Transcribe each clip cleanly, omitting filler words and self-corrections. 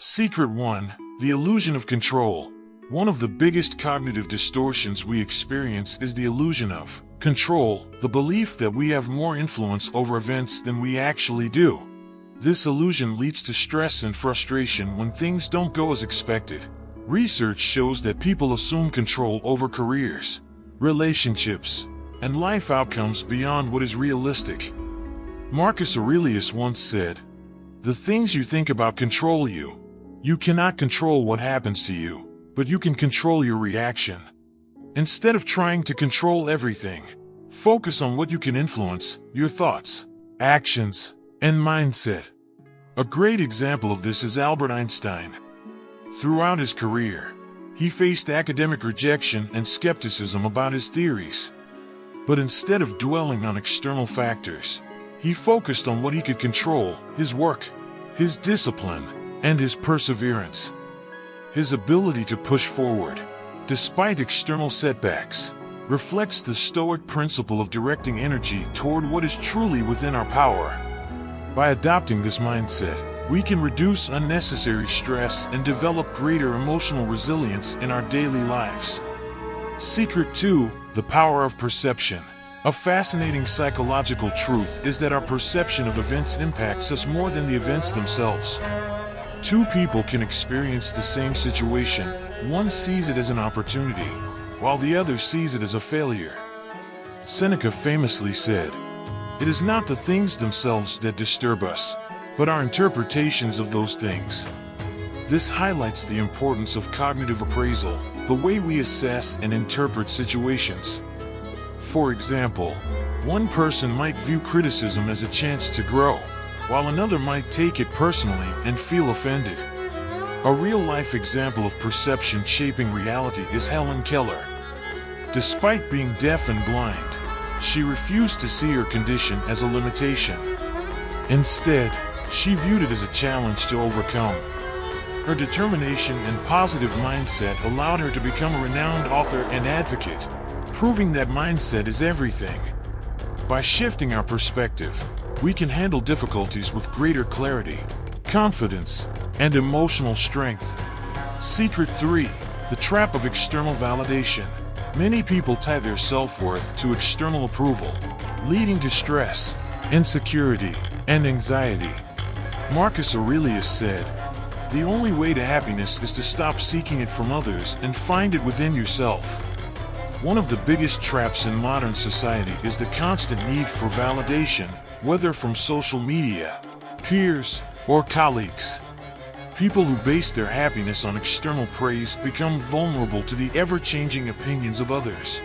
Secret 1. The illusion of control. One of the biggest cognitive distortions we experience is the illusion of control, the belief that we have more influence over events than we actually do. This illusion leads to stress and frustration when things don't go as expected. Research shows that people assume control over careers, relationships, and life outcomes beyond what is realistic. Marcus Aurelius once said, "The things you think about control you. You cannot control what happens to you, but you can control your reaction." Instead of trying to control everything, focus on what you can influence: your thoughts, actions, and mindset. A great example of this is Albert Einstein. Throughout his career, he faced academic rejection and skepticism about his theories. But instead of dwelling on external factors, he focused on what he could control: his work, his discipline, and his perseverance. His ability to push forward, despite external setbacks, reflects the Stoic principle of directing energy toward what is truly within our power. By adopting this mindset, we can reduce unnecessary stress and develop greater emotional resilience in our daily lives. Secret 2. The power of perception. A fascinating psychological truth is that our perception of events impacts us more than the events themselves. Two people can experience the same situation. One sees it as an opportunity, while the other sees it as a failure. Seneca famously said, "It is not the things themselves that disturb us, but our interpretations of those things." This highlights the importance of cognitive appraisal, the way we assess and interpret situations. For example, one person might view criticism as a chance to grow, while another might take it personally and feel offended. A real-life example of perception shaping reality is Helen Keller. Despite being deaf and blind, she refused to see her condition as a limitation. Instead, she viewed it as a challenge to overcome. Her determination and positive mindset allowed her to become a renowned author and advocate, proving that mindset is everything. By shifting our perspective, we can handle difficulties with greater clarity, confidence, and emotional strength. Secret 3. The trap of external validation. Many people tie their self-worth to external approval, leading to stress, insecurity, and anxiety. Marcus Aurelius said, "The only way to happiness is to stop seeking it from others and find it within yourself." One of the biggest traps in modern society is the constant need for validation, whether from social media, peers, or colleagues. People who base their happiness on external praise become vulnerable to the ever-changing opinions of others.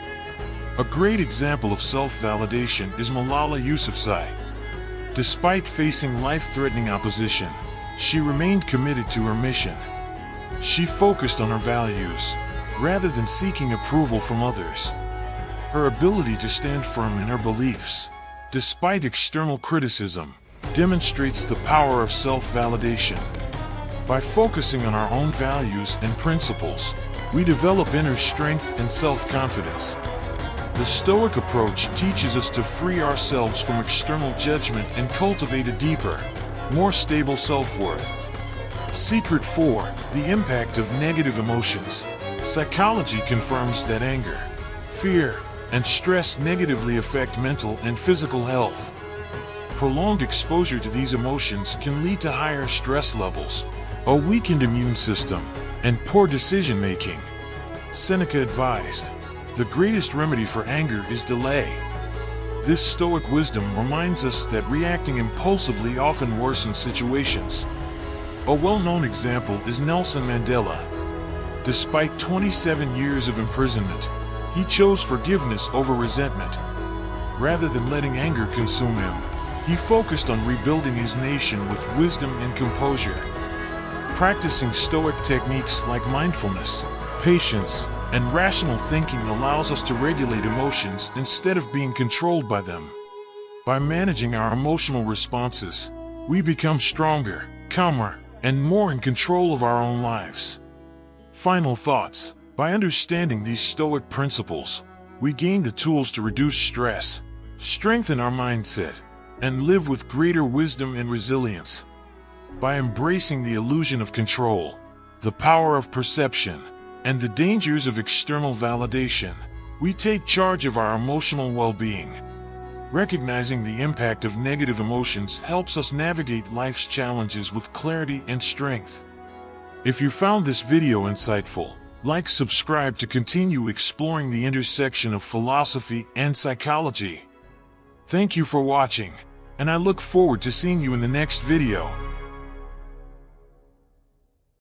A great example of self-validation is Malala Yousafzai. Despite facing life-threatening opposition, she remained committed to her mission. She focused on her values, rather than seeking approval from others. Her ability to stand firm in her beliefs, despite external criticism, demonstrates the power of self-validation. By focusing on our own values and principles, we develop inner strength and self-confidence. The Stoic approach teaches us to free ourselves from external judgment and cultivate a deeper, more stable self-worth. Secret 4. The impact of negative emotions. Psychology confirms that anger, fear, and stress negatively affect mental and physical health. Prolonged exposure to these emotions can lead to higher stress levels, a weakened immune system, and poor decision-making. Seneca advised, "The greatest remedy for anger is delay." This Stoic wisdom reminds us that reacting impulsively often worsens situations. A well-known example is Nelson Mandela. Despite 27 years of imprisonment, he chose forgiveness over resentment. Rather than letting anger consume him, he focused on rebuilding his nation with wisdom and composure. Practicing Stoic techniques like mindfulness, patience, and rational thinking allows us to regulate emotions instead of being controlled by them. By managing our emotional responses, we become stronger, calmer, and more in control of our own lives. Final thoughts. By understanding these Stoic principles, we gain the tools to reduce stress, strengthen our mindset, and live with greater wisdom and resilience. By embracing the illusion of control, the power of perception, and the dangers of external validation, we take charge of our emotional well-being. Recognizing the impact of negative emotions helps us navigate life's challenges with clarity and strength. If you found this video insightful, like, subscribe to continue exploring the intersection of philosophy and psychology. Thank you for watching, and I look forward to seeing you in the next video.